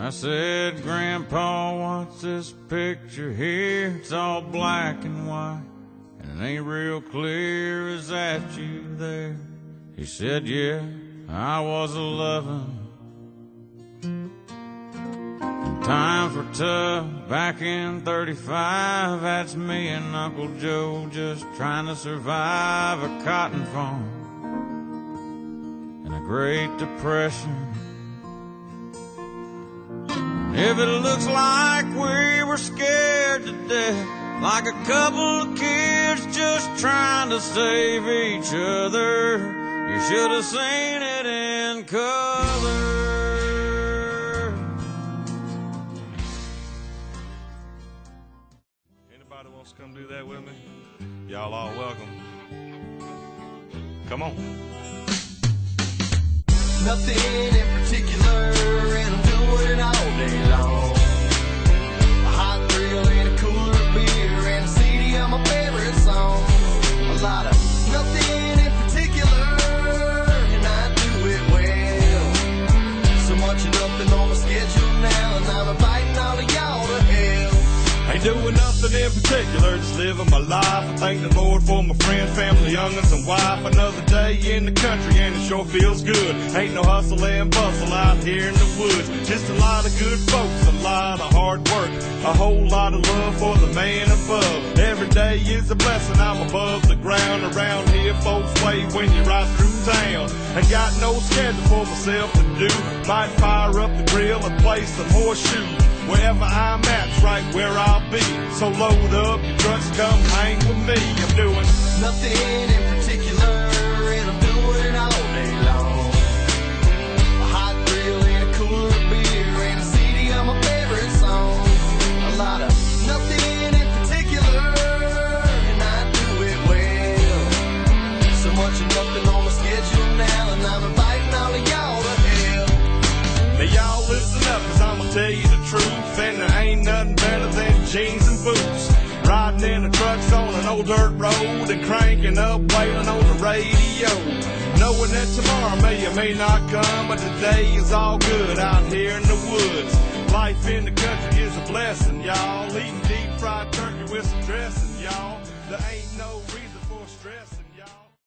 I said, Grandpa, what's this picture here? It's all black and white, and it ain't real clear. Is that you there? He said, yeah, I was 11. And times were tough back in 35. That's me and Uncle Joe just trying to survive a cotton farm and a Great Depression. If it looks like we were scared to death, like a couple of kids just trying to save each other, you should have seen it in color. Anybody wants to come do that with me? Y'all all welcome. Come on. Nothing in particular, and I'm doing it all day long. A hot thrill and a cooler of beer and a CD of my favorite song. A lot of nothing in particular, and I do it well. So much of nothing on my schedule now, and I'm inviting all of y'all to hell. Ain't doing nothing in particular, just living my life. I thank the Lord for my friends, family, young'uns, and wife. Another day in the country and it sure feels good. Ain't no hustle and bustle out here in the woods. Just a lot of good folks, a lot of hard work, a whole lot of love for the man above. Every day is a blessing, I'm above the ground. Around here folks wait when you ride through town. Ain't got no schedule for myself to do. Might fire up the grill and play some horseshoes. Wherever I'm at, it's right where I'll be. So load up your trucks, come hang with me. I'm doing nothing in particular, and I'm doing it all day long. A hot grill and a cooler of beer and a CD of my favorite song. A lot of nothing in particular, and I do it well. So much of nothing on my schedule now, and I'm inviting all of y'all to hell. Now y'all listen up, cause I'ma tell you the truth. And there ain't nothing better than jeans and boots. Riding in the trucks on an old dirt road and cranking up, wailing on the radio. Knowing that tomorrow may or may not come, but today is all good out here in the woods. Life in the country is a blessing, y'all. Eating deep fried turkey with some dressing, y'all. There ain't no reason